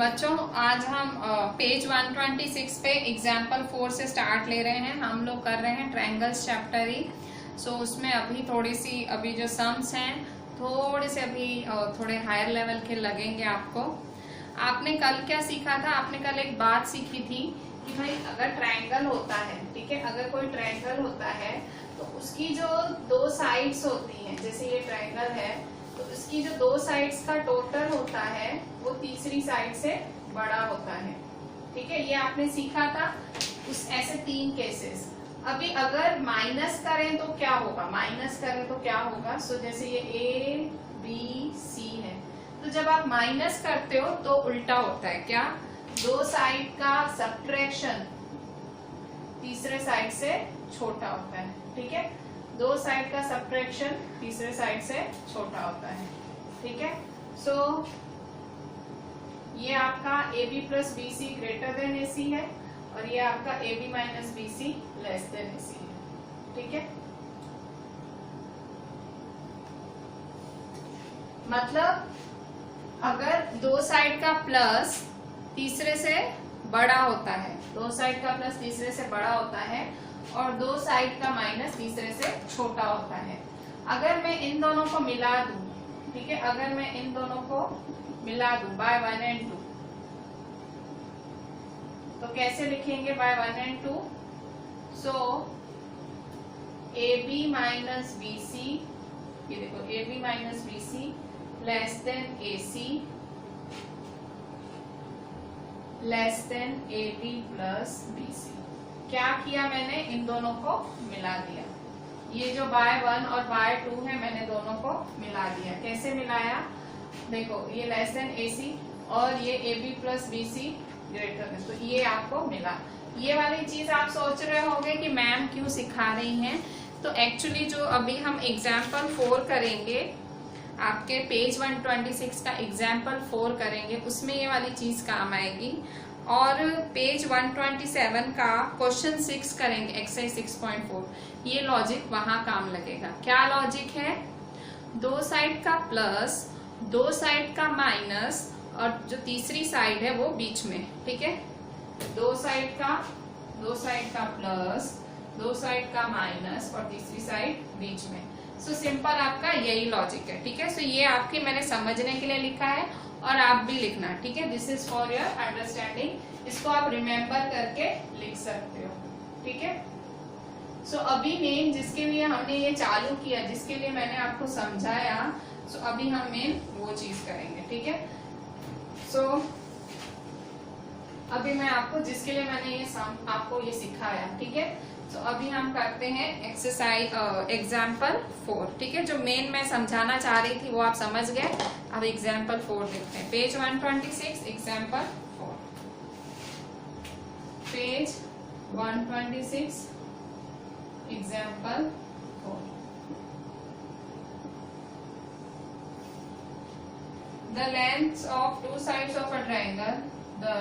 बच्चों आज हम पेज 126 पे एग्जाम्पल 4 से स्टार्ट ले रहे हैं। हम लोग कर रहे हैं ट्रायंगल्स चैप्टर ही। सो उसमें अभी थोड़ी सी अभी जो सम्स हैं थोड़े से अभी थोड़े हायर लेवल के लगेंगे आपको। आपने कल क्या सीखा था? आपने कल एक बात सीखी थी कि भाई अगर ट्रायंगल होता है, ठीक है, अगर कोई ट्रायंगल होता है तो उसकी जो दो साइड्स होती हैं, जैसे ये ट्रायंगल है तो इसकी जो दो साइड्स का टोटल होता है वो तीसरी साइड से बड़ा होता है। ठीक है, ये आपने सीखा था। उस ऐसे तीन केसेस। अभी अगर माइनस करें तो क्या होगा? माइनस करें तो क्या होगा? सो जैसे ये ए बी सी है, तो जब आप माइनस करते हो तो उल्टा होता है। क्या? दो साइड का सब्ट्रैक्शन तीसरे साइड से छोटा होता है। ठीक है, दो साइड का सब्ट्रैक्शन तीसरे साइड से छोटा होता है। ठीक है, सो ये आपका AB plus B C greater than AC है और ये आपका AB minus B C less than AC है। ठीक है, मतलब अगर दो साइड का प्लस तीसरे से बड़ा होता है, दो साइड का प्लस तीसरे से बड़ा होता है और दो साइड का माइनस तीसरे से छोटा होता है। अगर मैं इन दोनों को मिला दूं, ठीक है, अगर मैं इन दोनों को मिला दूं बाय 1 and 2, तो कैसे लिखेंगे by 1 and 2? So AB minus B C, ये देखो AB minus B C less than AC less than AB plus B C. क्या किया मैंने? इन दोनों को मिला दिया। ये जो बाय 1 और बाय 2 है मैंने दोनों को मिला दिया। कैसे मिलाया? देखो ये लेस देन AC और ये AB plus B C greater than, तो ये आपको मिला। ये वाली चीज आप सोच रहे होंगे कि मैम क्यों सिखा रही हैं, तो एक्चुअली जो अभी हम एग्जाम्पल 4 करेंगे, आपके पेज 126 का एग्जाम्पल 4 करेंगे, उसमें ये वाली चीज काम आएगी। और पेज 127 का क्वेश्चन 6 करेंगे, एक्सरसाइज 6.4, ये लॉजिक वहां काम लगेगा। क्या लॉजिक है? दो साइड का प्लस, दो साइड का माइनस और जो तीसरी साइड है वो बीच में। ठीक है, दो साइड का प्लस, दो साइड का माइनस और तीसरी साइड बीच में। सो सिंपल आपका यही लॉजिक है। ठीक है, सो ये आपके मैंने समझने के लिए लिखा है और आप भी लिखना। ठीक है, this is for your understanding. इसको आप रिमेम्बर करके लिख सकते हो। ठीक है, सो अभी मेन जिसके लिए हमने ये चालू किया, जिसके लिए मैंने आपको समझाया, सो अभी हम मेन वो चीज करेंगे। ठीक है, सो अभी मैं आपको जिसके लिए मैंने ये आपको ये सिखाया। ठीक है, तो अभी हम करते हैं एक्सरसाइज एग्जाम्पल 4। ठीक है, जो मेन मैं समझाना चाह रही थी वो आप समझ गए। अब एग्जाम्पल 4 देखते हैं। Page 126 example 4, page 126 example 4। The lengths of two sides of a triangle, the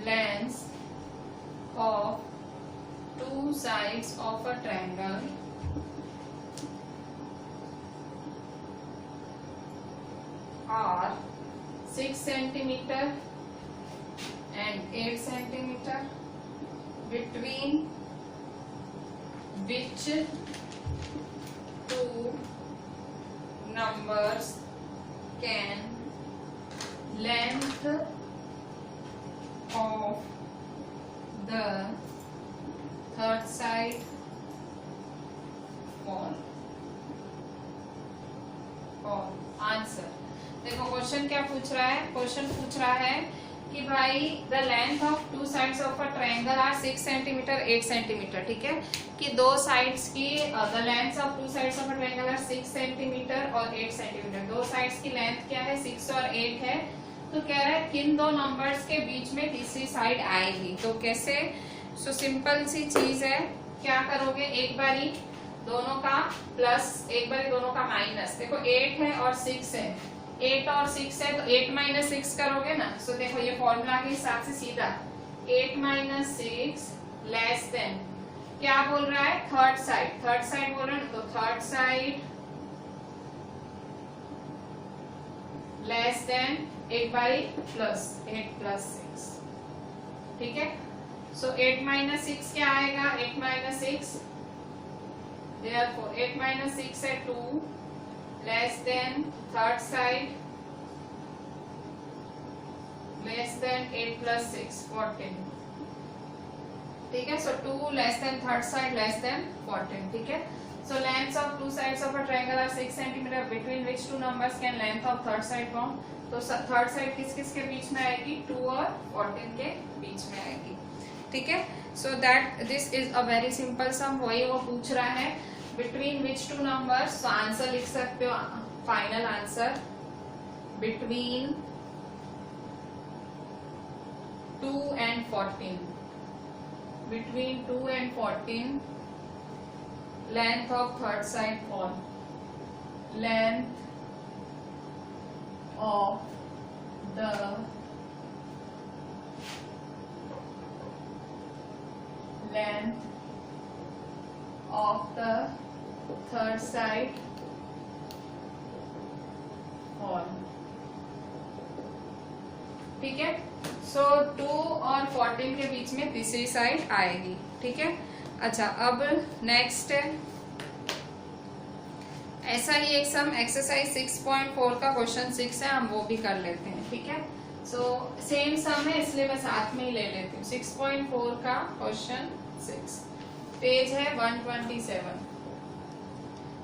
lengths of two sides of a triangle are 6 centimeter and 8 centimeter, between which two numbers can length of the third side fall? और answer देखो question क्या पूछ रहा है। Question पूछ रहा है कि भाई the length of two sides of a triangle are 6 centimetre 8 centimetre. ठीक है, कि दो साइड्स की the length of two sides of a triangle are 6 centimetre और 8 सेंटीमीटर। दो साइड्स की लेंथ क्या है? 6 और 8 है। तो कह रहा है किन दो नंबर्स के बीच में तीसरी साइड आएगी। तो कैसे? सो सिंपल सी चीज है। क्या करोगे? एक बारी दोनों का प्लस, एक बारी दोनों का माइनस। देखो 8 है और 6 है, 8 और 6 है तो 8 माइनस 6 करोगे ना। सो देखो ये फॉर्मूला के हिसाब से सीधा 8 माइनस 6 लेस देन क्या बोल रहा है? Third side. थर्ड साइड बोल रहा है, तो third side less than 8 plus 6, ठीक है। सो 8 माइनस 6 क्या आएगा, 8 माइनस 6, therefore 8 माइनस 6 है 2, less than third side, less than 8 plus 6 14, ठीक है। सो 2 less than third side less than 14, ठीक है। So lengths of two sides of a triangle are 6 cm, between which two numbers can length of third side form? तो third side किस किस के बीच में आएगी, 2 और 14 के बीच में आएगी, ठीक है। So that this is a very simple सम, वही वो पूछ रहा है, between which two numbers. Answer लिख सकते हो, final answer, between 2 and 14, between 2 and 14 length of third side form, length of the third side form, ठीक है। सो 2 और 14 के बीच में तीसरी साइड आएगी, ठीक है। अच्छा, अब नेक्स्ट ऐसा ही एक सम एक्सरसाइज 6.4 का क्वेश्चन 6 है, हम वो भी कर लेते हैं, ठीक है। सो सेम सम है इसलिए मैं साथ में ही ले लेती हूँ। 6.4 का क्वेश्चन 6, पेज है 127,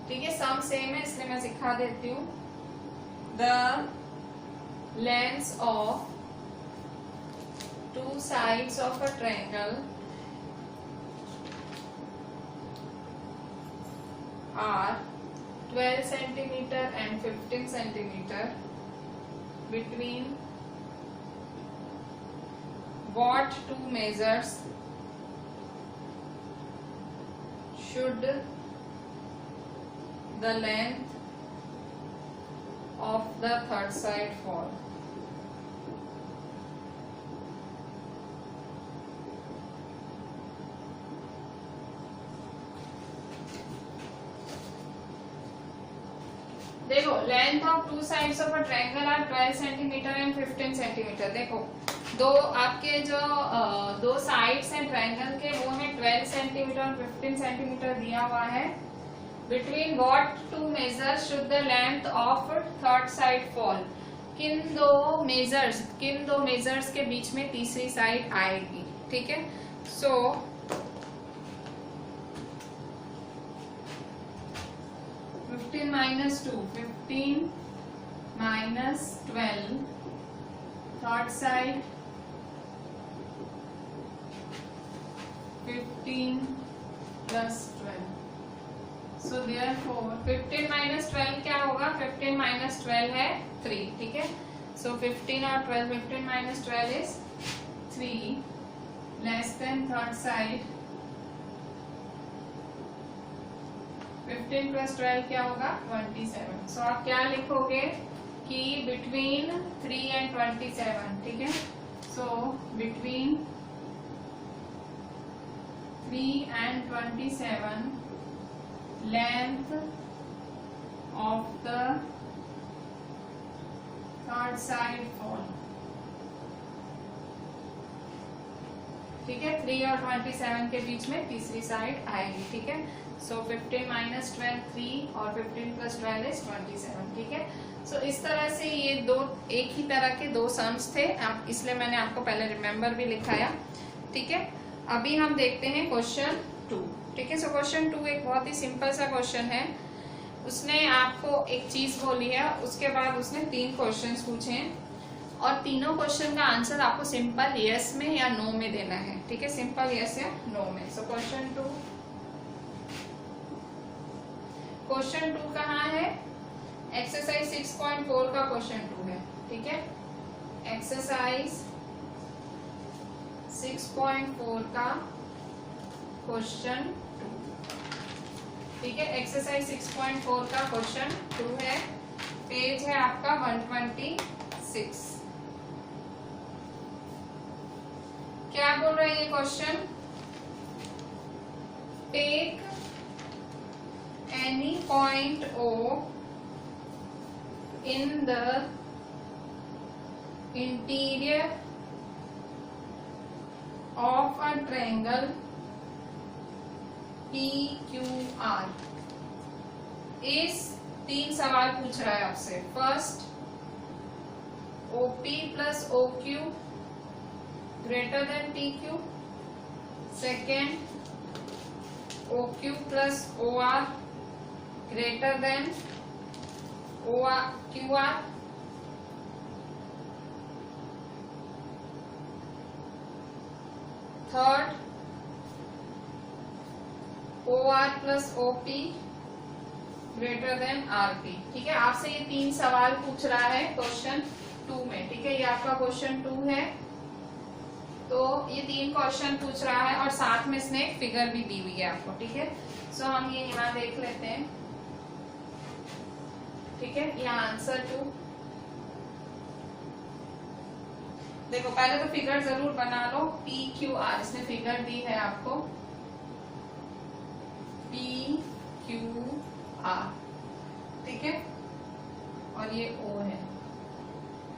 ठीक है। सम सेम है इसलिए मैं सिखा देती हूँ। The lengths of two sides of a triangle are 12 centimeter and 15 centimeter, between what two measures should the length of the third side fall? देखो, length of two sides of a triangle are 12 centimetre and 15 centimetre. देखो, दो आपके जो दो sides हैं triangle के, वो है 12 सेंटीमीटर और 15 सेंटीमीटर दिया हुआ है। Between what two measures should the length of third side fall? किन दो मेजर्स के बीच में तीसरी साइड आएगी, ठीक है। सो 15 minus 2, 15 minus 12, third side 15 plus 12. So therefore 15 minus 12 क्या होगा? 15 minus 12 है 3, ठीक है। So 15 और 12, 15 minus 12 is 3, less than third side 15 plus 12 क्या होगा? 27. So आप क्या लिखोगे कि between 3 and 27, ठीक है। So between 3 and 27 length of the third side fall, ठीक है। 3 और 27 के बीच में तीसरी साइड आएगी, ठीक है। सो 15 minus 12 3 और 15 plus 12 is 27, ठीक है। सो इस तरह से ये दो एक ही तरह के दो सम्स थे, इसलिए मैंने आपको पहले रिमेम्बर भी लिखाया, ठीक है। अभी हम देखते हैं क्वेश्चन 2, ठीक है। सो क्वेश्चन 2 एक बहुत ही सिंपल सा क्वेश्चन है। उसने आपको एक चीज बोली है, उसके बाद उसने 3 क्वेश्चंस पूछे हैं और तीनों क्वेश्चन का आंसर आपको सिंपल यस में या नो में देना है, ठीक है। सिंपल यस या नो में। सो क्वेश्चन 2 कहाँ है? एक्सरसाइज 6.4 का क्वेश्चन 2 है, ठीक है। एक्सरसाइज 6.4 का क्वेश्चन 2, ठीक है। एक्सरसाइज 6.4 का क्वेश्चन 2 है, पेज है आपका 126। क्या बोल रहा है ये question? Take any point O in the interior of a triangle PQR। इस 3 सवाल पूछ रहा है आपसे। First, OP plus OQ greater than PQ। Second, OQ plus OR greater than QR। Third, OR plus OP greater than RP। ठीक है, आपसे ये 3 सवाल पूछ रहा है क्वेश्चन 2 में। ठीक है, ये आपका क्वेश्चन 2 है। तो ये 3 क्वेश्चन पूछ रहा है और साथ में इसने एक फिगर भी दी हुई है आपको। ठीक है, सो हम ये यहाँ देख लेते हैं। ठीक है, यहाँ आंसर 2। देखो, पहले तो फिगर जरूर बना लो। PQR इसने फिगर दी है आपको, PQR। ठीक है, और ये O है।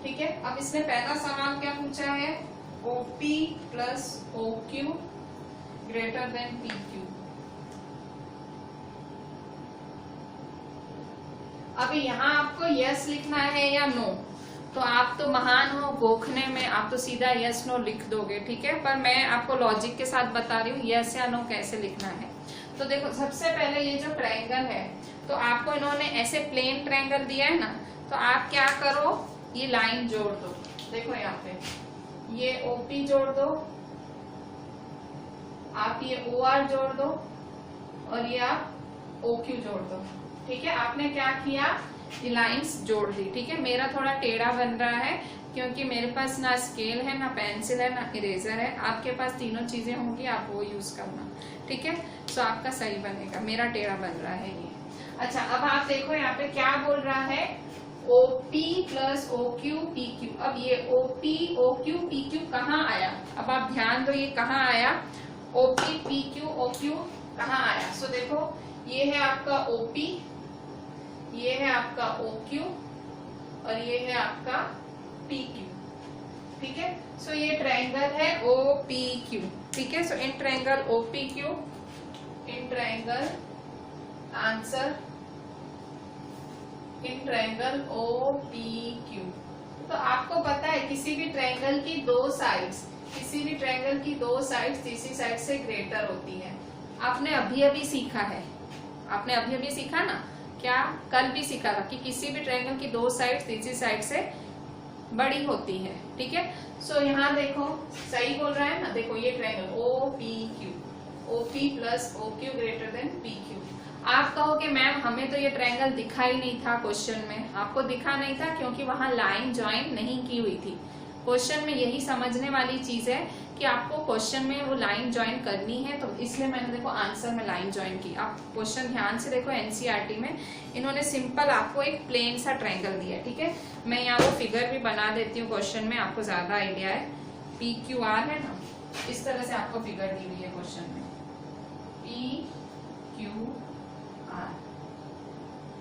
ठीक है, अब इसने पहला सवाल क्या पूछा है, OP plus OQ greater than PQ। अभी यहाँ आपको यस लिखना है या नो, तो आप तो महान हो गोखने में, आप तो सीधा यस नो लिख दोगे। ठीक है, पर मैं आपको लॉजिक के साथ बता रही हूँ यस या नो कैसे लिखना है। तो देखो, सबसे पहले ये जो ट्रायंगल है, तो आपको इन्होंने ऐसे प्लेन ट्रायंगल दिया है ना, तो आप क्या करो, ये लाइन जोड़ दो। देखो यहाँ पे ये OP जोड़ दो, आप ये OR जोड़ दो, और ये आप OQ जोड़ दो। ठीक है, आपने क्या किया, ये लाइंस जोड़ दी। ठीक है, मेरा थोड़ा टेढ़ा बन रहा है क्योंकि मेरे पास ना स्केल है, ना पेंसिल है, ना इरेजर है। आपके पास तीनों चीजें होंगी, आप वो यूज करना। ठीक है, तो आपका सही बनेगा। मेरा टेढ़ा बन रहा है ये। अच्छा, अब आप देखो यहाँ पे क्या बोल रहा है, OP प्लस OQ PQ। अब ये OP OQ PQ कहाँ आया, अब आप ध्यान दो, ये कहाँ आया, OP PQ OQ कहाँ आया। सो देखो, ये है आपका OP, ये है आपका OQ, और ये है आपका PQ। ठीक है, सो ये ट्रायंगल है OPQ। ठीक है, so in triangle OPQ, in triangle answer in triangle OPQ। तो आपको पता है किसी भी ट्रायंगल की दो साइड्स, किसी भी ट्रायंगल की दो साइड्स तीसरी साइड से ग्रेटर होती है। आपने अभी अभी सीखा है, आपने अभी अभी सीखा ना, क्या कल भी सीखा था कि किसी भी ट्रायंगल की दो साइड तीसरी साइड से बड़ी होती है। ठीक है, सो यहाँ देखो, सही बोल रहा है ना। देखो, ये triangle OPQ, OP plus OQ greater than PQ। आप कहोगे मैम हमें तो ये ट्रायंगल दिखा ही नहीं था क्वेश्चन में। आपको दिखा नहीं था क्योंकि वहां लाइन ज्वाइन नहीं की हुई थी। क्वेश्चन में यही समझने वाली चीज है कि आपको क्वेश्चन में वो लाइन ज्वाइन करनी है, तो इसलिए मैंने देखो आंसर में लाइन ज्वाइन की। आप क्वेश्चन ध्यान से देखो, एनसीईआरटी में इन्होंने सिंपल आपको एक प्लेन सा ट्रायंगल दिया है। ठीक है, मैं यहाँ वो फिगर भी बना देती हूँ क्वेश्चन में, आपको ज्यादा आइडिया है। PQR है ना, इस तरह से आपको फिगर दी हुई है क्वेश्चन में, PQR।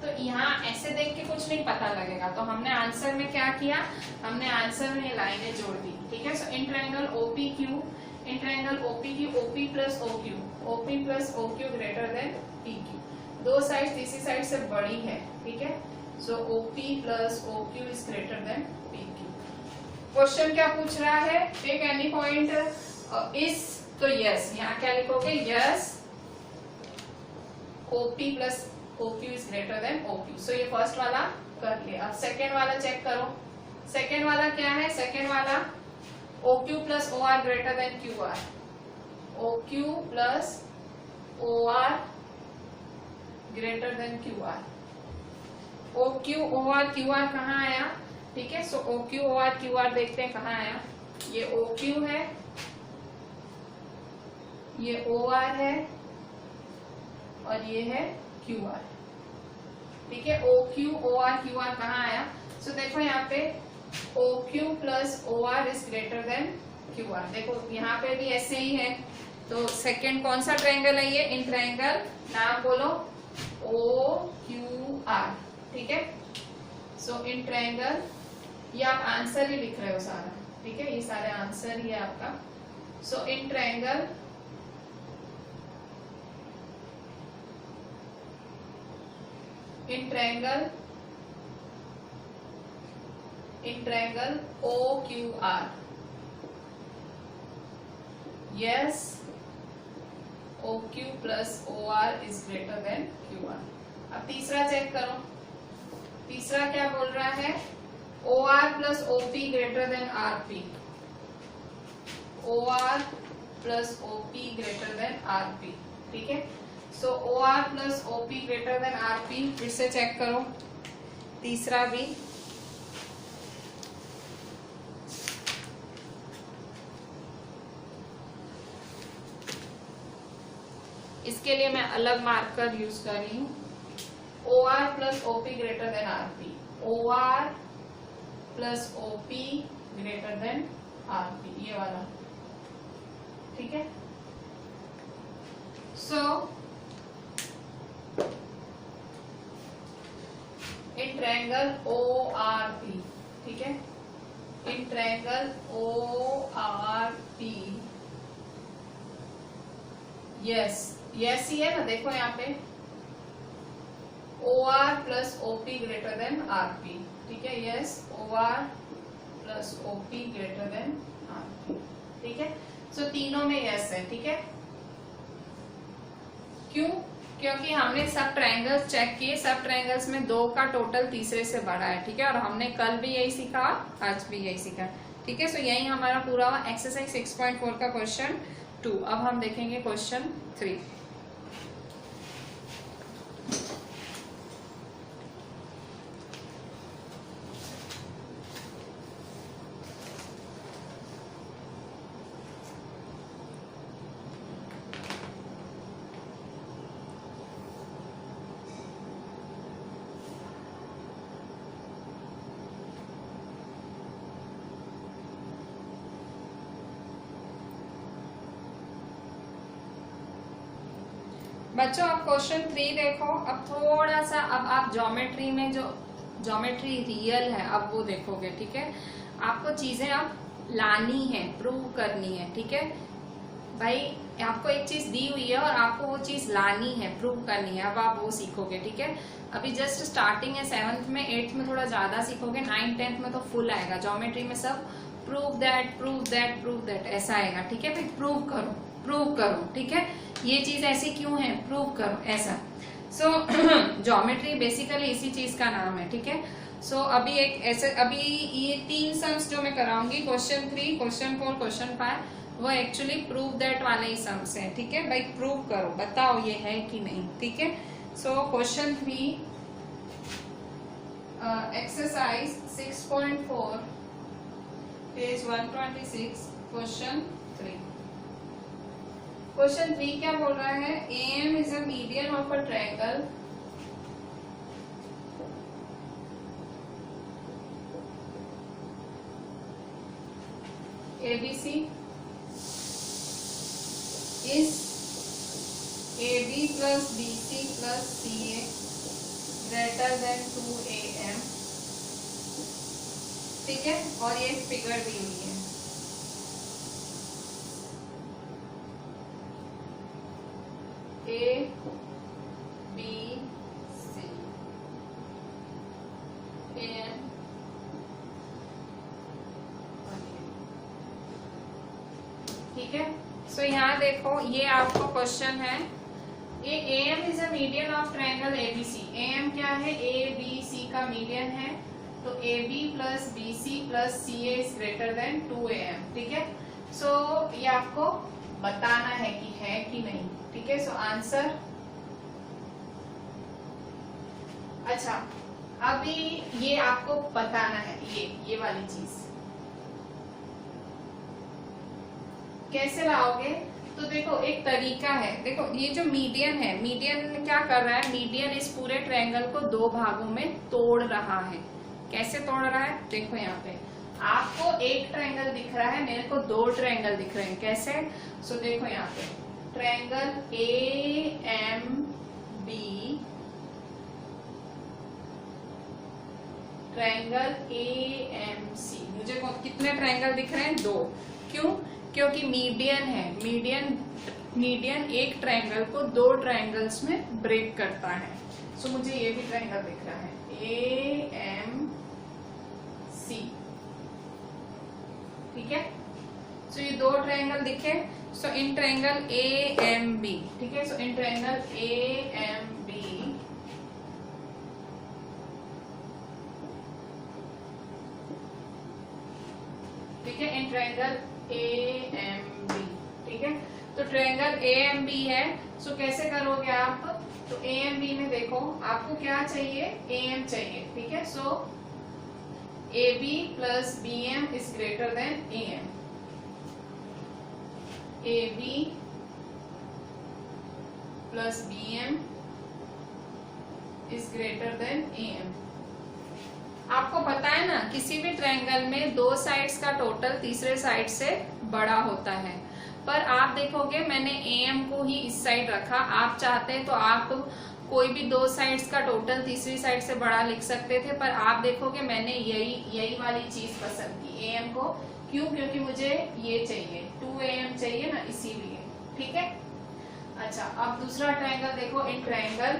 तो यहाँ ऐसे देख के कुछ नहीं पता लगेगा, तो हमने आंसर में क्या किया, हमने आंसर में लाइनें जोड़ दी। ठीक है, so in triangle OPQ, in triangle OPQ OP plus OQ, OP plus OQ greater than PQ। दो साइड तीसरी साइड से बड़ी है। ठीक है, so OP plus OQ is greater than PQ। Question क्या पूछ रहा है, टेक एनी पॉइंट इस, तो यस, यहाँ क्या लिखोगे, yes OP plus OQ is greater then OQ। सो ये फर्स्ट वाला कर लिया। अब सेकेंड वाला चेक करो। सेकेंड वाला क्या है, सेकेंड वाला OQ plus OR greater than QR, OQ plus OR greater than QR। OQ OR QR कहाँ आया, ठीक है, सो OQ OR QR देखते हैं कहाँ आया। ये OQ है, ये OR है, और ये है QR। ठीक है, OQ OR QR कहाँ आया, सो देखो यहाँ पे OQ plus OR is greater than QR। देखो यहाँ पे भी ऐसे ही है। तो सेकेंड कौन सा ट्रायंगल है ये, इन ट्रायंगल, नाम बोलो OQR। ठीक है, सो इन ट्रायंगल ये आप आंसर ही लिख रहे हो सारा, ठीक है, ये सारे आंसर ही है आपका। So in triangle OQR, yes, OQ plus OR is greater than QR। अब तीसरा चेक करो, तीसरा क्या बोल रहा है, OR plus OP greater than RP, OR plus OP greater than RP, ठीक है। सो OR plus OP greater than RP, फिर से चेक करो तीसरा भी। इसके लिए मैं अलग मार्कर यूज कर रही हूँ, OR plus OP greater than RP, OR plus OP greater than RP, ये वाला, ठीक है। सो इन ट्रायंगल ORP, ठीक है, in triangle ORP, yes yes he है ना, देखो यहाँ पे OR plus OP greater than RP, ठीक है, yes OR plus OP greater than RP, ठीक है। सो तीनों में यस है, ठीक है। क्यों? क्योंकि हमने सब ट्रायंगल्स चेक किए, सब ट्रायंगल्स में 2 का टोटल तीसरे से बड़ा है, ठीक है, और हमने कल भी यही सीखा, आज भी यही सीखा, ठीक है। सो यही हमारा पूरा हुआ एक्सरसाइज 6.4 का क्वेश्चन 2। अब हम देखेंगे क्वेश्चन 3। बच्चों आप क्वेश्चन 3 देखो। अब थोड़ा सा अब आप ज्योमेट्री में जो ज्योमेट्री रियल है अब वो देखोगे, ठीक है। आपको चीजें अब लानी है, प्रूव करनी है, ठीक है भाई। आपको एक चीज दी हुई है और आपको वो चीज लानी है, प्रूव करनी है, अब आप वो सीखोगे, ठीक है। अभी जस्ट स्टार्टिंग है, 7th में 8th में थोड़ा ज्यादा सीखोगे, 9th 10th में तो फुल आएगा। ज्योमेट्री में सब prove that prove that prove that ऐसा आएगा, ठीक है भाई। प्रूव करो प्रूव करो, ठीक है। ये चीज ऐसी क्यों है, प्रूव करो ऐसा। सो ज्योमेट्री बेसिकली इसी चीज का नाम है, ठीक है। सो अभी एक ऐसे अभी ये 3 सम्स जो मैं कराऊंगी, क्वेश्चन 3, क्वेश्चन 4, क्वेश्चन 5, वो एक्चुअली प्रूव दैट वाले ही सम्स हैं, ठीक है भाई। प्रूव करो, बताओ ये है कि नहीं, ठीक है। So question 3 exercise 6.4 page 126, question 3। Question 3 क्या बोल रहा है, AM is a median of a triangle ABC is AB plus BC plus CA greater than 2AM, ठीक है। और ये फिगर दी हुई है, A B C AM, ठीक है। सो यहाँ देखो ये आपको क्वेश्चन है, ये AM is a median of triangle ABC। AM क्या है, ABC का मीडियन है, तो AB plus BC plus CA is greater then 2AM, ठीक है। सो ये आपको बताना है कि है कि नहीं, ठीक है। सो आंसर, अच्छा अभी ये आपको बताना है, ये वाली चीज कैसे लाओगे। तो देखो एक तरीका है, देखो ये जो मीडियन है, मीडियन क्या कर रहा है, मीडियन इस पूरे ट्रायंगल को 2 भागों में तोड़ रहा है। कैसे तोड़ रहा है, देखो यहाँ पे आपको एक ट्रायंगल दिख रहा है, मेरे को 2 ट्रायंगल दिख रहे हैं। कैसे, सो देखो यहाँ पे ट्रायंगल AMB, ट्रायंगल AMC। मुझे कितने ट्रायंगल दिख रहे हैं? 2। क्यों? क्योंकि मीडियन है। मीडियन एक ट्रायंगल को 2 ट्रायंगल्स में ब्रेक करता है। सो मुझे ये भी ट्रायंगल दिख रहा है AMC। ठीक है, सो ये 2 ट्रायंगल दिखे। सो इन ट्रायंगल AMB, ठीक है, सो इन ट्रायंगल AMB ठीक है, इन ट्रायंगल AMB, ठीक है। तो ट्रायंगल AMB है, सो कैसे करोगे आप? तो AMB में देखो आपको क्या चाहिए? AM चाहिए, ठीक है। सो AB plus BM is greater than AM। AB plus BM is greater than AM। आपको पता है ना, किसी भी ट्रायंगल में 2 साइड्स का टोटल तीसरे साइड से बड़ा होता है। पर आप देखोगे मैंने AM को ही इस साइड रखा। आप चाहते हैं तो आप कोई भी 2 साइड्स का टोटल तीसरी साइड से बड़ा लिख सकते थे, पर आप देखोगे मैंने यही वाली चीज पसंद की AM को। क्यों? क्योंकि मुझे ये चाहिए, 2AM चाहिए ना, इसीलिए। ठीक है, अच्छा अब दूसरा ट्रायंगल देखो, इन ट्रायंगल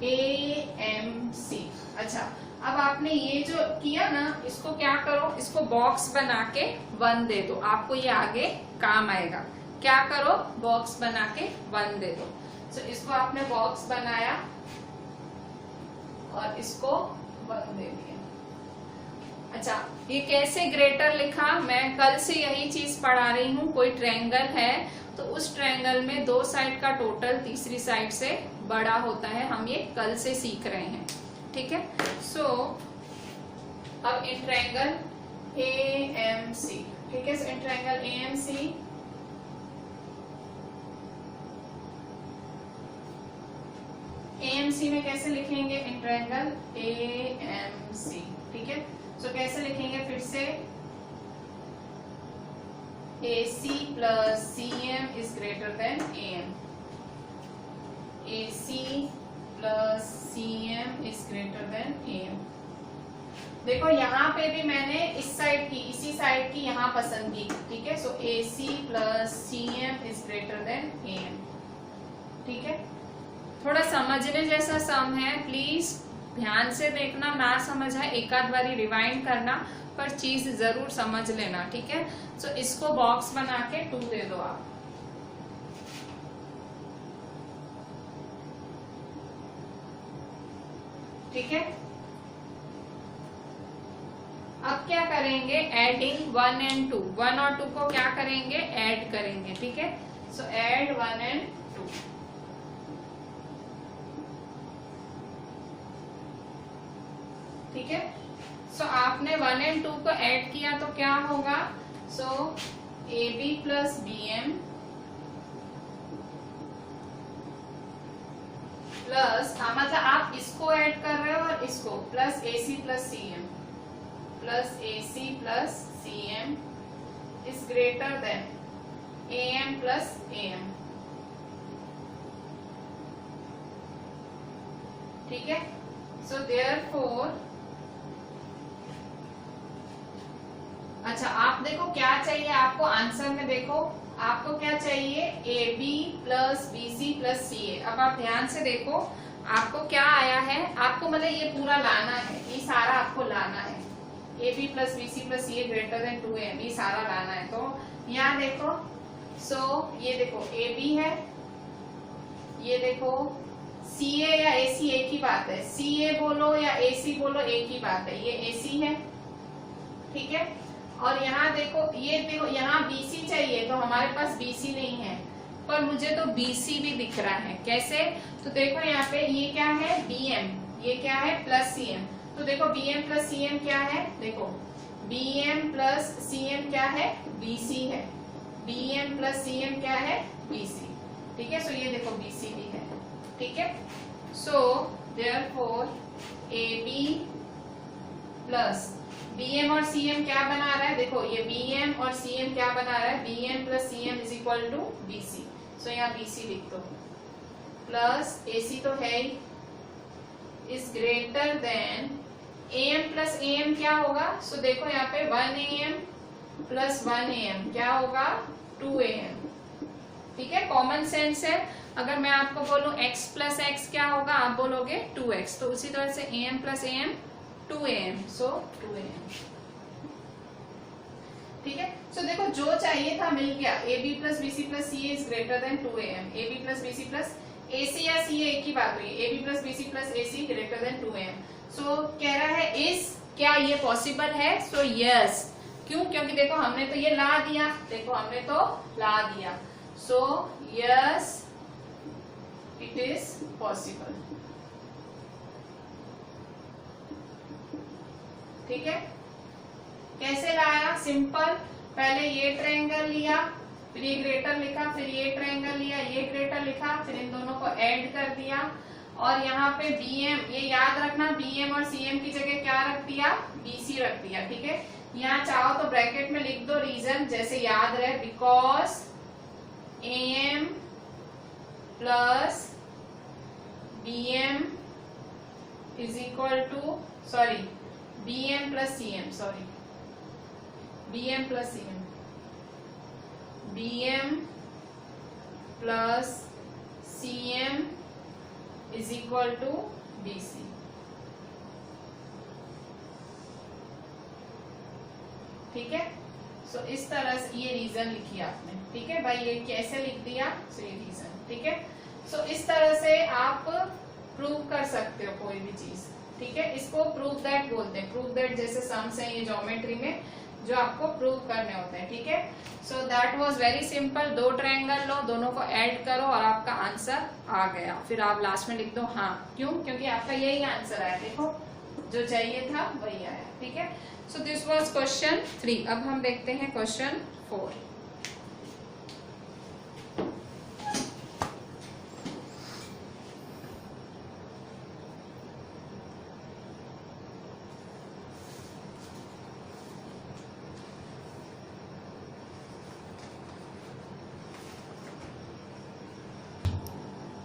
AMC। अच्छा, अब आपने ये जो किया ना, इसको क्या करो, इसको बॉक्स बना के 1 दे दो, आपको ये आगे काम आएगा। क्या करो? बॉक्स बना के 1 दे दो। तो इसको आपने बॉक्स बनाया और इसको 1 दे दिया। अच्छा, ये कैसे ग्रेटर लिखा? मैं कल से यही चीज पढ़ा रही हूँ। कोई ट्रायंगल है तो उस ट्रायंगल में 2 साइड का टोटल तीसरी साइड से बड़ा होता है। हम ये कल से सीख रहे हैं, ठीक है। सो अब इन ट्रायंगल AMC, ठीक है, इन ट्रायंगल AMC में कैसे लिखेंगे? इन ट्रायंगल AMC, ठीक है। सो कैसे लिखेंगे? फिर से AC plus CM is greater than AM। AC plus CM is greater than AM। देखो यहाँ पे भी मैंने इस साइड की, इसी साइड की यहाँ पसंद की, ठीक है। सो AC plus CM is greater than AM, ठीक है। थोड़ा समझने जैसा सम है, प्लीज ध्यान से देखना। ना समझ है एक आध बारी रिवाइंड करना, पर चीज जरूर समझ लेना, ठीक है। सो इसको बॉक्स बना के 2 दे दो आप। ठीक है, अब क्या करेंगे? Adding 1 and 2। 1 और 2 को क्या करेंगे? ऐड करेंगे, ठीक है। सो ऐड 1 and 2, ठीक है। सो आपने 1 and 2 को ऐड किया तो क्या होगा? सो AB प्लस BM प्लस, मतलब आप इसको ऐड कर रहे हो और इसको, plus AC plus CM plus AC plus CM is greater than AM plus AM, ठीक है। सो देयरफॉर, अच्छा आप देखो क्या चाहिए आपको आंसर में, देखो आपको क्या चाहिए? AB plus BC plus CA। अब आप ध्यान से देखो आपको क्या आया है। आपको मतलब ये पूरा लाना है, ये सारा आपको लाना है। AB plus BC plus CA greater than 2AM, ये सारा लाना है। तो यहाँ देखो, सो ये देखो AB है, ये देखो CA या AC एक ही बात है। CA बोलो या AC बोलो एक ही बात है। ये AC है, ठीक है। और यहाँ देखो, ये देखो यहाँ BC चाहिए तो हमारे पास BC नहीं है, पर मुझे तो BC भी दिख रहा है। कैसे? तो देखो यहाँ पे ये क्या है? BM, ये क्या है? Plus CM। तो देखो BM प्लस CM क्या है? देखो BM प्लस CM क्या है? BC है। BM प्लस CM क्या है? BC, ठीक है। सो ये देखो BC भी है, ठीक है। सो देयरफॉर AB प्लस BM और CM क्या बना रहा है? देखो ये BM और CM क्या बना रहा है? BM plus CM is equal to BC। So यहाँ BC लिख दो, प्लस AC तो है ही, is greater than AM plus AM क्या होगा? सो देखो यहाँ पे 1 AM प्लस 1 AM क्या होगा? 2 AM। ठीक है, कॉमन सेंस है। अगर मैं आपको बोलूं x प्लस एक्स क्या होगा, आप बोलोगे 2x। तो उसी तरह से AM plus AM 2 AM, so 2 AM। ठीक है, सो देखो जो चाहिए था मिल गया। AB plus BC plus CA is greater than 2 AM। AB plus BC plus AC या CA एक ही बात हुई। AB plus BC plus AC greater than 2 AM। सो कह रहा है इज, क्या ये पॉसिबल है? So yes. क्यों? क्योंकि देखो हमने तो ये ला दिया, देखो हमने तो ला दिया। So yes it is possible. ठीक है, कैसे लाया? सिंपल, पहले ये ट्रायंगल लिया, फिर ये ग्रेटर लिखा, फिर ये ट्रायंगल लिया, ये ग्रेटर लिखा, फिर इन दोनों को ऐड कर दिया और यहाँ पे BM, ये याद रखना BM और CM की जगह क्या रख दिया? BC रख दिया। ठीक है, यहाँ चाहो तो ब्रैकेट में लिख दो रीजन, जैसे याद रहे, because AM plus BM is equal to, sorry BM plus CM, sorry BM plus CM, BM plus CM is equal to BC। ठीक है, सो इस तरह से ये रीजन लिखी आपने। ठीक है भाई, ये कैसे लिख दिया? सो ये रीजन। ठीक है, सो इस तरह से आप प्रूव कर सकते हो कोई भी चीज। ठीक है, इसको प्रूव दैट बोलते हैं। प्रूव दैट जैसे सम्स हैं ये ज्योमेट्री में जो आपको प्रूव करने होते हैं। ठीक है, so that was very simple. दो ट्रायंगल लो, दोनों को ऐड करो और आपका आंसर आ गया। फिर आप लास्ट में लिख दो हाँ। क्यों? क्योंकि आपका यही आंसर आया। देखो जो चाहिए था वही आया। ठीक है, सो दिस वाज क्वेश्चन 3। अब हम देखते हैं क्वेश्चन 4।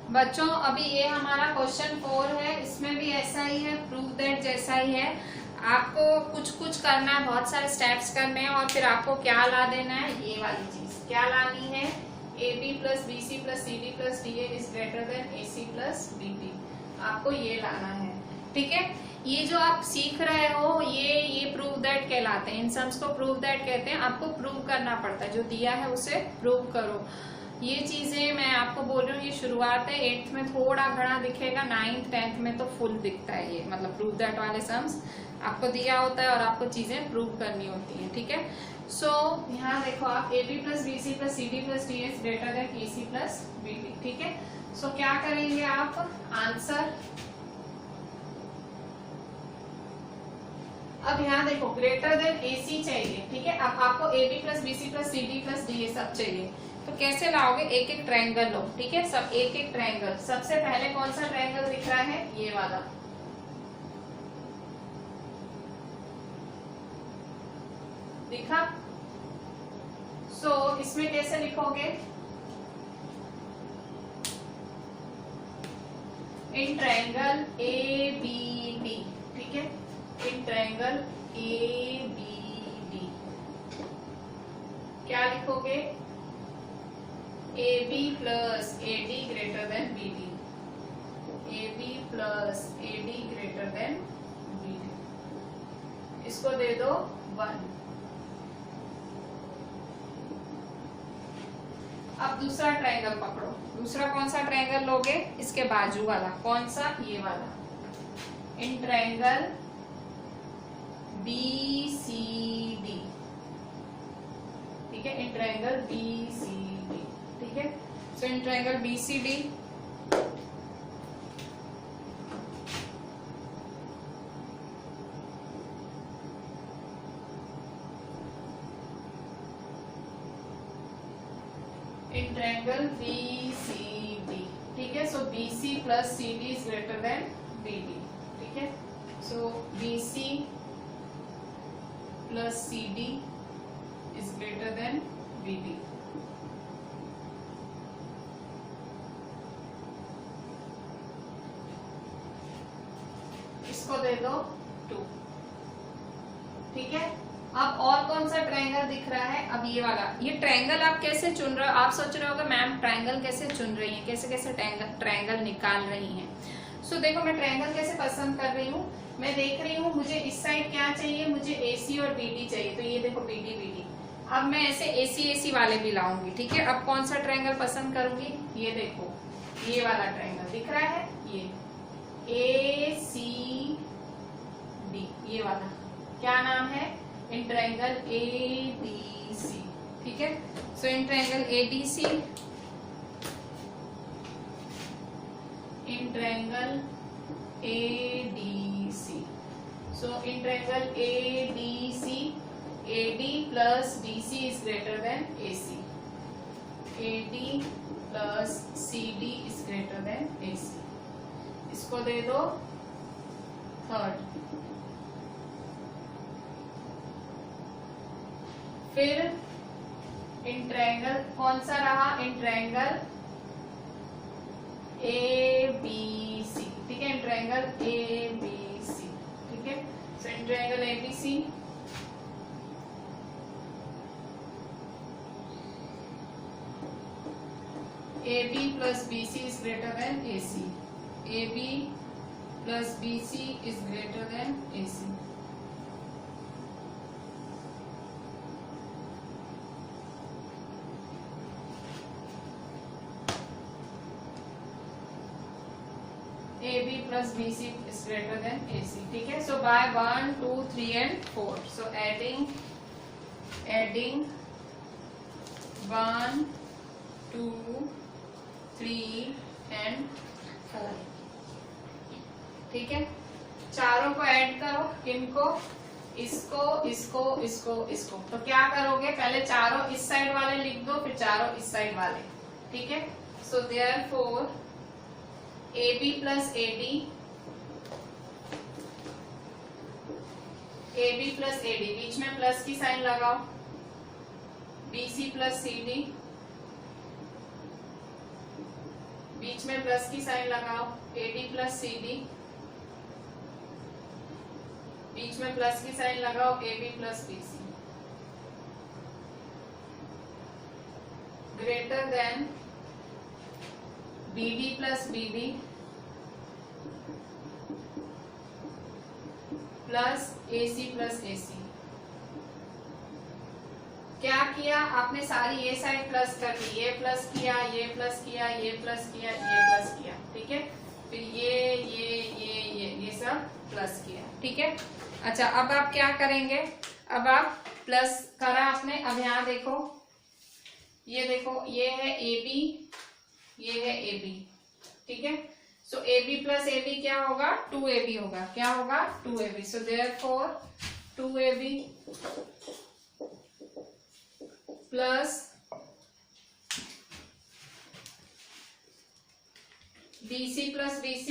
बच्चों अभी ये हमारा क्वेश्चन 4 है, इसमें भी ऐसा ही है, प्रूव दैट जैसा ही है। आपको कुछ कुछ करना है, बहुत सारे स्टेप्स करने हैं और फिर आपको क्या ला देना है? ये वाली चीज क्या लानी है? AB plus BC plus CD plus DA is greater than AC plus BD। आपको ये लाना है। ठीक है, ये जो आप सीख रहे हो ये प्रूव दैट कहलाते हैं। इन सम्स को प्रूव दैट कहते हैं। आपको प्रूव करना पड़ता है, जो दिया है उसे प्रूव करो। ये चीजें मैं आपको बोल रही हूँ, ये शुरुआत है। 8th में थोड़ा घना दिखेगा, 9th 10th में तो फुल दिखता है। ये मतलब प्रूव दैट वाले सम्स आपको दिया होता है और आपको चीजें प्रूव करनी होती है। ठीक है, सो यहाँ देखो आप AB plus BC plus CD plus DA is greater than AC plus BD। ठीक है, सो क्या करेंगे आप? आंसर। अब यहाँ देखो ग्रेटर देन AC चाहिए। ठीक है, अब आपको AB plus BC plus CD plus DA सब चाहिए। तो कैसे लाओगे? एक एक ट्रायंगल लो। ठीक है, सब एक एक ट्रायंगल। सबसे पहले कौन सा ट्रायंगल दिख रहा है? ये वाला। दिखा? सो इसमें कैसे लिखोगे? In triangle ABD। ठीक है, इन ट्रायंगल ABD क्या लिखोगे? AB plus AD greater than BD। AB plus AD greater than BD। इसको दे दो 1। अब दूसरा ट्रायंगल पकड़ो। दूसरा कौन सा ट्रायंगल लोगे? इसके बाजू वाला। कौन सा? ये वाला। In triangle BCD। ठीक है, इन ट्रायंगल BCD। ठीक है, so in triangle BCD in triangle BCD। ठीक है, so BC plus CD is greater than BD। ठीक है, so BC plus CD is greater than BD। इसको दे दो 2। ठीक है। अब और कौन सा ट्रायंगल दिख रहा है? अब ये वाला। ये ट्रायंगल आप कैसे चुन रहे हो? आप सोच रहे होगे मैम ट्रायंगल कैसे चुन रही है, कैसे कैसे ट्रायंगल निकाल रही हैं। सो देखो मैं ट्रायंगल कैसे पसंद कर रही हूँ। मैं देख रही हूँ मुझे इस साइड क्या चाहिए, मुझे AC और BD चाहिए, तो ये देखो BD BD। अब मैं ऐसे AC वाले भी लाऊंगी, ठीक है। अब कौन सा ट्रायंगल पसंद करूंगी? ये देखो ये वाला ट्रायंगल दिख रहा है, ये ACD, ये वाला क्या नाम है? इन ट्रायंगल ADC, ठीक है। So in triangle ADC, in triangle ADC, so in triangle ADC, AD plus DC is greater than AC, AD plus CD is greater than AC, इसको दे दो थर्ड। फिर इन ट्रायंगल कौन सा रहा? इन triangle ABC, ठीक है। इन ट्रायंगल ABC, ठीक है। So in triangle ABC, AB plus BC is greater than AC, AB plus BC is greater than AC, AB plus BC is greater than AC, ठीक है। So by 1, 2, 3 and 4. So adding 1, 2, 3 and 4, ठीक है। चारों को add करो, किनको? इसको, इसको, इसको, इसको। तो क्या करोगे? पहले चारों इस साइड वाले लिख दो, फिर चारों इस साइड वाले, ठीक है। सो therefore AB plus AD, AB plus AD, बीच में प्लस की साइन लगाओ। BC plus CD, बीच में प्लस की साइन लगाओ। AD plus CD, बीच में प्लस की साइन लगाओ। AB plus BC, greater than BD plus BD plus AC plus AC। क्या किया आपने? सारी ये साइड प्लस कर दी, ये प्लस किया, ये प्लस किया, ये प्लस किया, ये प्लस किया, ठीक है। फिर ये सब प्लस किया, ठीक है। अच्छा अब आप क्या करेंगे? अब आप प्लस करा आपने। अब यहाँ देखो, ये देखो, ये है AB, ये है AB, ठीक है। सो AB प्लस AB क्या होगा? 2AB होगा। क्या होगा? 2AB। So therefore 2AB plus BC plus BC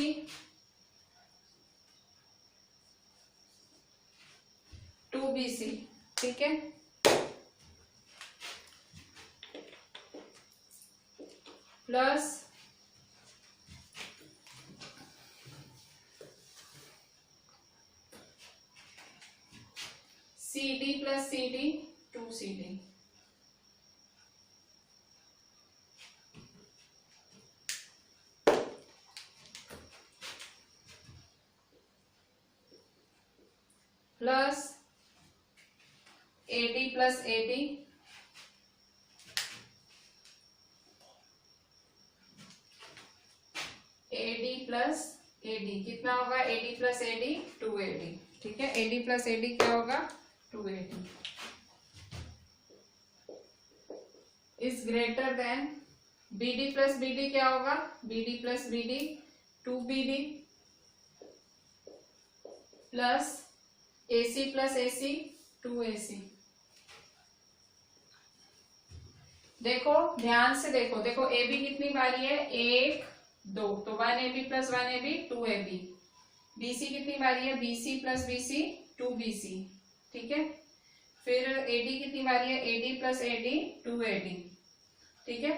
2BC, ठीक है। Plus CD plus CD 2CD, plus AD plus AD AD plus AD कितना होगा? AD प्लस AD 2AD, ठीक है। AD प्लस AD क्या होगा? 2AD is greater than BD plus BD क्या होगा? BD plus BD 2BD plus AC plus AC 2AC। देखो ध्यान से देखो, देखो AB कितनी बारी है? 1 2, तो 1AB plus 1AB 2AB। BC कितनी बारी है? BC प्लस BC 2BC, ठीक है। फिर AD कितनी बारी है? AD प्लस AD 2AD, ठीक है।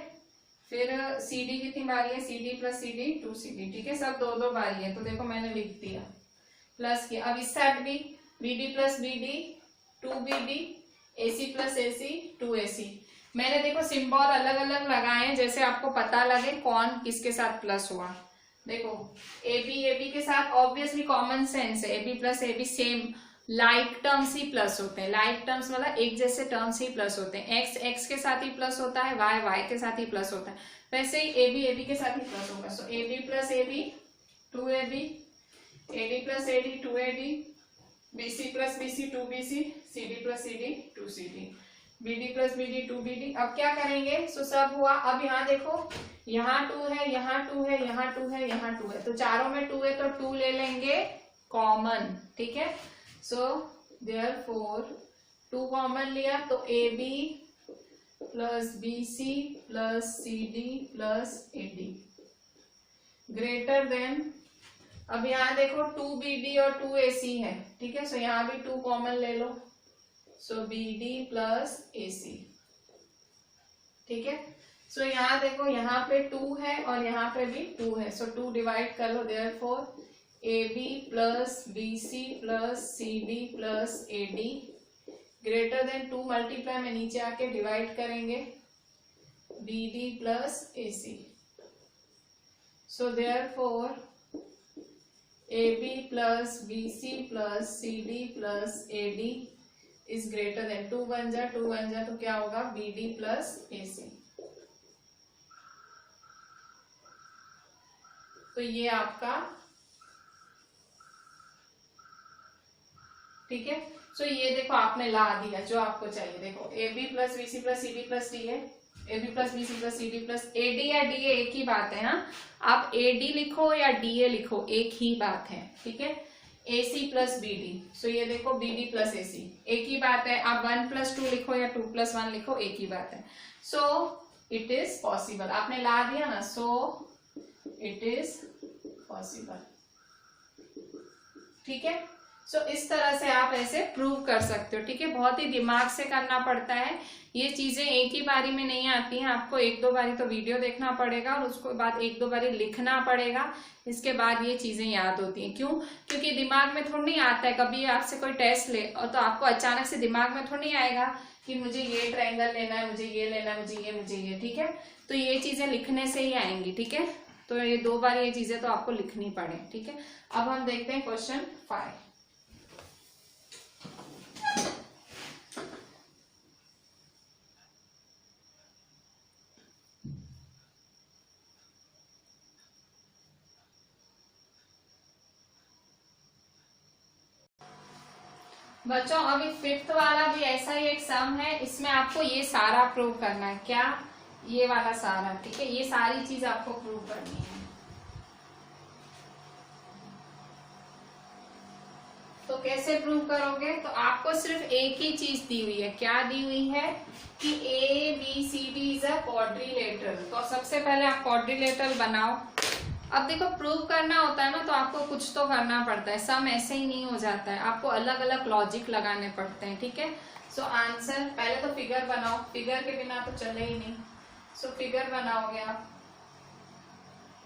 फिर CD कितनी बारी है? CD प्लस CD 2CD, ठीक है। सब दो दो बारी है, तो देखो मैंने लिख दिया प्लस किया। अब इस साइड भी BD plus BD 2BD, AC plus AC 2AC। मैंने देखो सिंबल अलग अलग लगाए हैं, जैसे आपको पता लगे कौन किसके साथ प्लस हुआ। देखो AB के साथ ऑब्वियसली कॉमन सेंस है, AB plus AB same like terms ही प्लस होते हैं। लाइक टर्म्स मतलब एक जैसे टर्म्स ही प्लस होते हैं। X के साथ ही प्लस होता है, Y के साथ ही प्लस होता है, वैसे ही AB के साथ ही प्लस होगा। सो AB plus AB 2AB, AD plus AD 2AD, BC plus BC 2BC, CD plus CD 2CD, BD plus BD 2BD। अब क्या करेंगे, सो सब हुआ। अब यहाँ देखो, यहाँ 2 है, यहाँ 2 है, यहाँ 2 है, यहाँ 2 है, तो चारों में 2 है तो 2 ले लेंगे कॉमन, ठीक है। सो देयरफॉर 2 कॉमन लिया तो AB plus BC plus CD plus AD greater then, अब यहाँ देखो 2BD और 2AC है, ठीक है। सो यहाँ भी 2 कॉमन ले लो, सो BD प्लस AC, ठीक है। सो यहाँ देखो, यहाँ पे 2 है और यहाँ पे भी 2 है, सो 2 डिवाइड कर लो। Therefore AB plus BC plus CD plus AD greater than 2 multiply में नीचे आके डिवाइड करेंगे BD plus AC। So therefore AB plus BC plus CD plus AD is greater than 2 बन जा तो क्या होगा BD प्लस AC। तो ये आपका, ठीक है। सो ये देखो आपने ला दिया जो आपको चाहिए। देखो AB plus BC plus CD plus D है, AB plus BC plus CD plus AD या DA एक ही बात है। हाँ, आप AD लिखो या DA लिखो एक ही बात है, ठीक है। AC प्लस BD, सो ये देखो BD प्लस AC एक ही बात है। आप 1 प्लस 2 लिखो या 2 प्लस 1 लिखो एक ही बात है। सो इट इज पॉसिबल, आपने ला दिया ना, सो इट इज पॉसिबल, ठीक है। सो इस तरह से आप ऐसे प्रूव कर सकते हो, ठीक है। बहुत ही दिमाग से करना पड़ता है, ये चीजें एक ही बारी में नहीं आती हैं। आपको 1-2 बारी तो वीडियो देखना पड़ेगा और उसके बाद 1-2 बारी लिखना पड़ेगा, इसके बाद ये चीजें याद होती हैं। क्यों? क्योंकि दिमाग में थोड़ी नहीं आता है। कभी आपसे कोई टेस्ट ले और तो आपको अचानक से दिमाग में थोड़ी नहीं आएगा कि मुझे ये ट्रायंगल लेना है, मुझे ये लेना है, मुझे ये, ठीक है। तो ये चीजें लिखने से ही आएंगी, ठीक है। तो ये 2 बार ये चीजें तो आपको लिखनी पड़े, ठीक है। अब हम देखते हैं क्वेश्चन 5। बच्चों अभी 5th वाला भी ऐसा ही एक सम है, इसमें आपको ये सारा प्रूव करना है। क्या? ये वाला सारा, ठीक है। ये सारी चीज आपको प्रूव करनी है। तो कैसे प्रूव करोगे? तो आपको सिर्फ एक ही चीज दी हुई है। क्या दी हुई है? कि ABCD इज अ क्वाड्रिलेटरल। तो सबसे पहले आप क्वाड्रिलेटरल बनाओ। अब देखो प्रूव करना होता है ना, तो आपको कुछ तो करना पड़ता है। सम ऐसे ही नहीं हो जाता है, आपको अलग अलग लॉजिक लगाने पड़ते हैं, ठीक है। सो आंसर, पहले तो फिगर बनाओ, फिगर के बिना तो चले ही नहीं। सो फिगर बनाओगे आप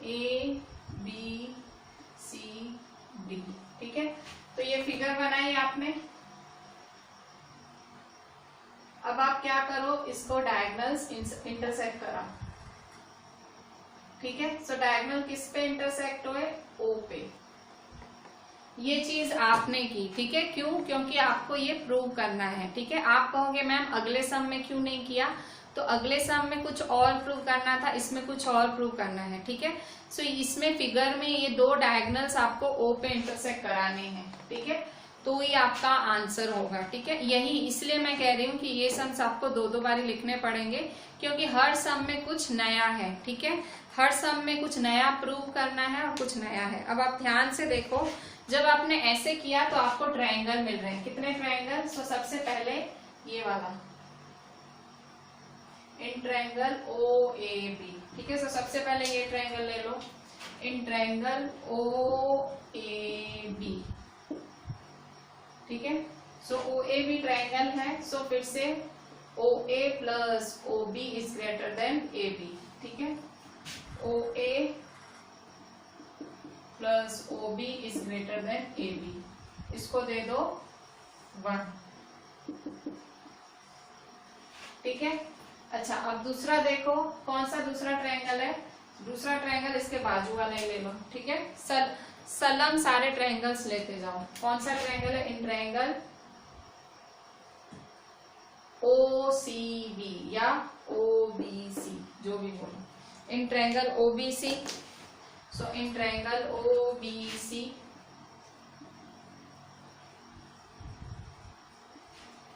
ABCD, ठीक है। तो ये फिगर बनाई आपने। अब आप क्या करो, इसको डायगोनल्स इंटरसेक्ट करा, ठीक है। सो डायगोनल किस पे इंटरसेक्ट हुए? O पे। ये चीज आपने की, ठीक है। क्यों? क्योंकि आपको ये प्रूव करना है, ठीक है। आप कहोगे मैम अगले सम में क्यों नहीं किया? तो अगले सम में कुछ और प्रूव करना था, इसमें कुछ और प्रूव करना है, ठीक है। सो इसमें फिगर में ये 2 डायगोनल्स आपको O पे इंटरसेक्ट कराने हैं, ठीक है। तो ये आपका आंसर होगा, ठीक है। यही इसलिए मैं कह रही हूँ कि ये सम्स आपको 2-2 बारी लिखने पड़ेंगे, क्योंकि हर सम में कुछ नया है, ठीक है। हर सम में कुछ नया प्रूव करना है और कुछ नया है। अब आप ध्यान से देखो, जब आपने ऐसे किया तो आपको ट्रायंगल मिल रहे हैं। कितने ट्रायंगल? सो सबसे पहले ये वाला इन ट्रायंगल OAB, ठीक है। सो सबसे पहले ये ट्रायंगल ले लो, इन ट्रायंगल OAB, ठीक है। सो OAB ट्रायंगल है। सो फिर से OA plus OB is greater then AB, ठीक है। OA plus OB is greater then AB, इसको दे दो 1, ठीक है। अच्छा अब दूसरा देखो, कौन सा दूसरा ट्रायंगल है? दूसरा ट्रायंगल इसके बाजू वाला ही ले लो। ठीक है, सलम सारे ट्रायंगल्स लेते जाओ। कौन सा ट्रायंगल है? इन ट्रायंगल OCB या OBC, जो भी बोलो, in triangle OBC। So in triangle OBC,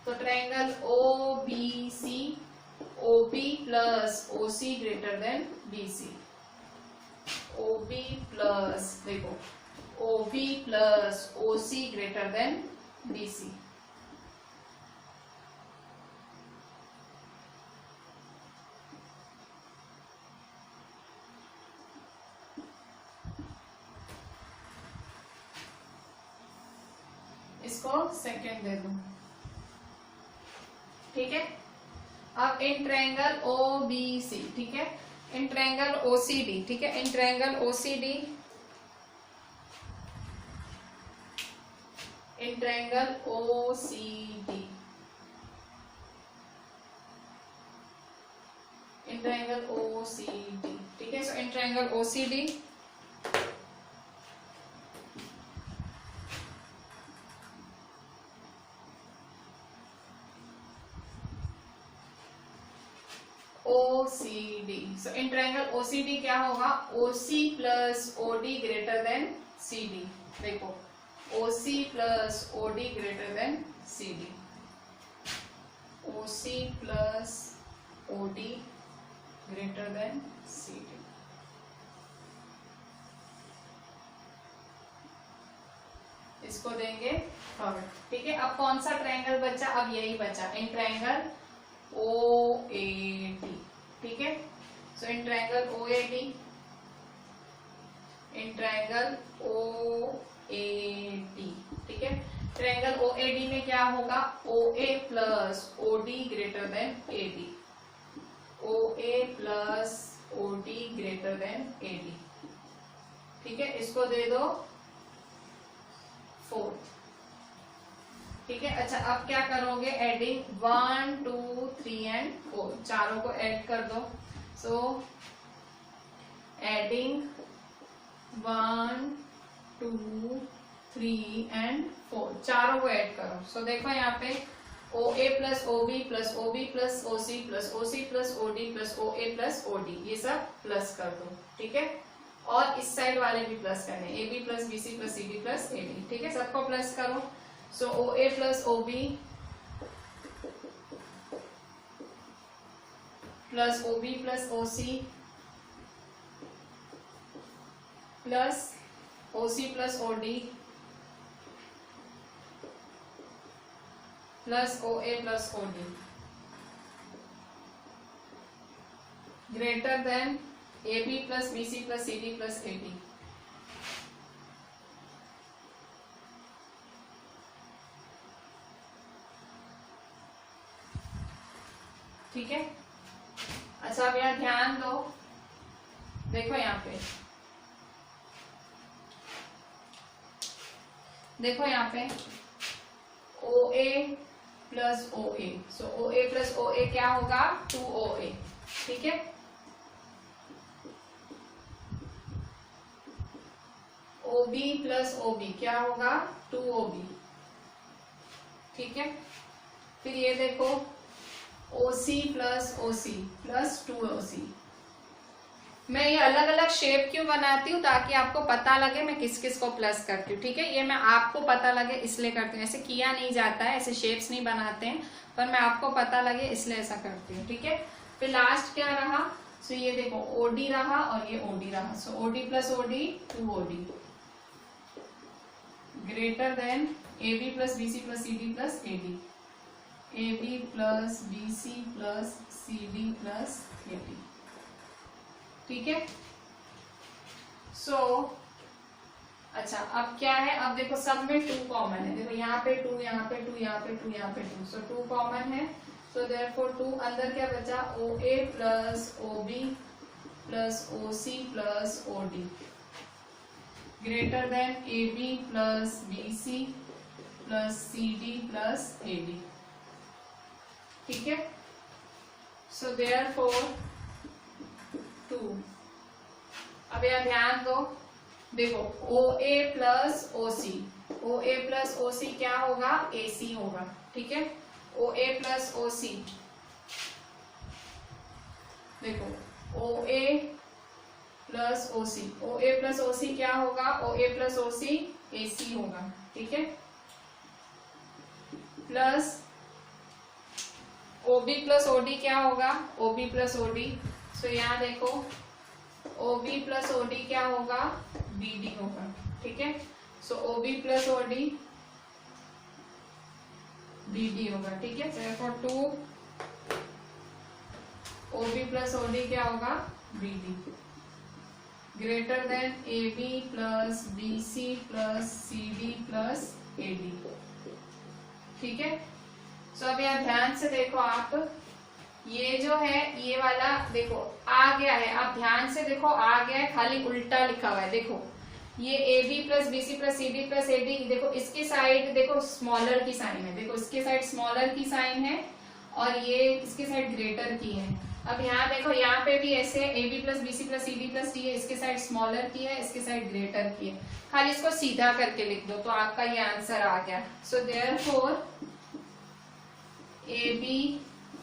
तो triangle OBC, OB plus OC greater than BC। OB plus, देखो, OB plus OC greater than BC। इसको सेकंड दे दो। ठीक है, अब इन ट्रायंगल OBC, ठीक है, इन ट्रायंगल OCD, ठीक है, in triangle OCD, in triangle OCD, in triangle OCD, ठीक है। So in triangle OCD OCD, so in triangle OCD क्या होगा? OC plus OD greater than CD। देखो, OC plus OD greater than CD, OC plus OD greater than CD। इसको देंगे third. ठीक है, अब कौन सा ट्रायंगल बचा? अब यही बचा, इन ट्रायंगल OAD। ठीक है, so in triangle OAD, in triangle OAD, ठीक है, ट्रायंगल OAD में क्या होगा? OA plus OD greater than AD, OA plus OD greater than AD। ठीक है, इसको दे दो फोर्थ। ठीक है, अच्छा अब क्या करोगे? एडिंग 1 2 3 एंड 4, चारों को ऐड कर दो। सो एडिंग 1 2 3 एंड 4, चारों को ऐड करो। सो देखो यहाँ पे OA plus OB plus OB plus OC plus OC plus OD plus OA plus OD, ये सब प्लस कर दो। ठीक है, और इस साइड वाले भी प्लस करने, AB plus BC plus CD plus AD। ठीक है, सबको प्लस करो। सो OA plus OB plus OB plus OC plus OC plus OD plus OA plus OD greater then AB plus BC plus CD plus AD। ठीक है, अच्छा अब यहाँ ध्यान दो, देखो यहाँ पे, देखो यहाँ पे OA प्लस OA, सो OA प्लस OA क्या होगा? 2OA। ठीक है, OB प्लस OB क्या होगा? 2OB। ठीक है, फिर ये देखो OC plus OC plus 2OC। मैं ये अलग अलग शेप क्यों बनाती हूँ? ताकि आपको पता लगे मैं किस किस को प्लस करती हूँ। ठीक है, ये मैं आपको पता लगे इसलिए करती हूँ, ऐसे किया नहीं जाता है, ऐसे शेप्स नहीं बनाते हैं, पर मैं आपको पता लगे इसलिए ऐसा करती हूँ। ठीक है, फिर लास्ट क्या रहा? सो ये देखो OD रहा और ये OD रहा। सो OD plus OD 2OD greater than AB plus BC plus CD plus AD, AB plus BC plus CD plus AD। ठीक है, सो अच्छा अब क्या है? अब देखो सब में 2 कॉमन है। देखो यहाँ पे 2, यहाँ पे 2, यहाँ पे 2, यहाँ पे 2, सो 2 कॉमन है। सो देयरफॉर 2 अंदर क्या बचा? OA plus OB plus OC plus OD greater then AB plus BC plus CD plus AD। ठीक है। So therefore 2। अब यह ध्यान दो, देखो OA plus OC, OA plus OC क्या होगा, AC होगा, ठीक है। OA प्लस OC, देखो OA plus OC, OA plus OC क्या होगा, OA प्लस OC AC होगा, ठीक है। प्लस OB प्लस OD क्या होगा, OB प्लस OD। सो यहाँ देखो OB प्लस OD क्या होगा, BD होगा, ठीक है। सो OB प्लस OD BD होगा, ठीक है। therefore 2 OB प्लस OD क्या होगा, BD greater than AB plus BC plus CD plus AD, ठीक है। सो अब यहाँ ध्यान से देखो आप, ये जो है ये वाला देखो आ गया है, आप ध्यान से देखो आ गया है, खाली उल्टा लिखा हुआ है। देखो ये AB plus BC plus CD plus AD, देखो इसकी साइड देखो स्मॉलर की साइन है, देखो इसके साइड स्मॉलर की साइन है और ये इसके साइड ग्रेटर की है। अब यहाँ देखो यहाँ पे भी ऐसे AB plus BC plus CD plus D है, इसके साइड स्मॉलर की है, इसके साइड ग्रेटर की है। खाली इसको सीधा करके लिख दो तो आपका ये आंसर आ गया। सो therefore AB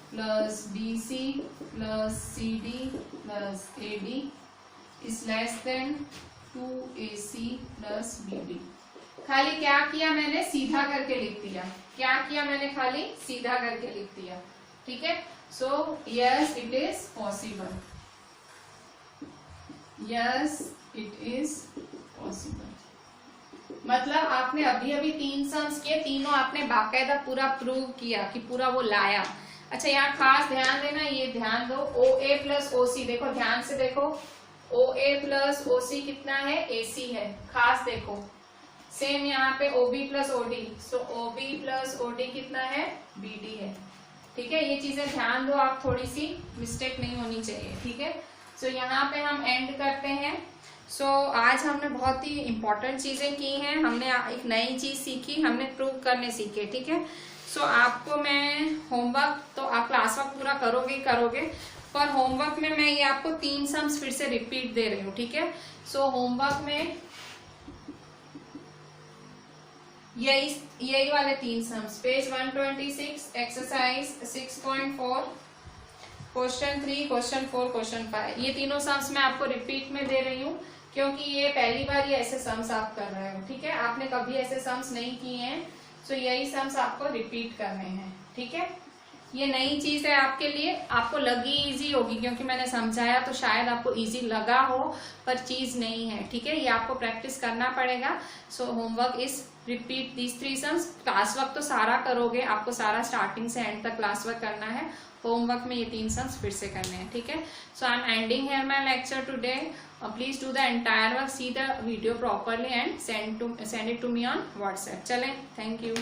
plus BC plus CD plus AD is less than 2AC plus BD। खाली क्या किया मैंने, सीधा करके लिख दिया। क्या किया मैंने, खाली सीधा करके लिख दिया, ठीक है। So yes it is possible, yes it is possible. मतलब आपने अभी अभी 3 सम्स किए, तीनों आपने बाकायदा पूरा प्रूव किया कि पूरा वो लाया। अच्छा यहाँ खास ध्यान देना, ये ध्यान दो OA प्लस OC, देखो ध्यान से देखो OA प्लस OC कितना है, AC है, खास देखो। सेम यहाँ पे OB प्लस OD, सो OB प्लस OD कितना है, BD है, ठीक है। ये चीजें ध्यान दो आप, थोड़ी सी मिस्टेक नहीं होनी चाहिए, ठीक है। सो यहाँ पे हम एंड करते हैं। सो आज हमने बहुत ही इंपॉर्टेंट चीजें की हैं, हमने एक नई चीज सीखी, हमने प्रूव करने सीखे, ठीक है। सो आपको मैं होमवर्क, तो आप क्लास वर्क पूरा करोगे, पर होमवर्क में मैं ये आपको 3 सम्स फिर से रिपीट दे रही हूँ, ठीक है। सो होमवर्क में यही वाले 3 sums, page 126 exercise 6.4 question 3 question 4 question 5, ये तीनों सम्स मैं आपको रिपीट में दे रही हूँ क्योंकि ये पहली बार ये ऐसे सम्स आप कर रहे हो, ठीक है। आपने कभी ऐसे सम्स नहीं किए हैं, सो यही सम्स आपको रिपीट करने हैं, ठीक है। ये नई चीज है आपके लिए, आपको लगी इजी होगी क्योंकि मैंने समझाया तो शायद आपको इजी लगा हो, पर चीज नहीं है, ठीक है। ये आपको प्रैक्टिस करना पड़ेगा। So homework is repeat these 3 sums. Class work तो सारा करोगे, आपको सारा स्टार्टिंग से एंड तक क्लास वर्क करना है। होमवर्क में ये 3 सम्स फिर से करने हैं, ठीक है। So I am ending here my lecture today. Please do the entire work, see the video properly and send it to me on WhatsApp. चलें, थैंक यू।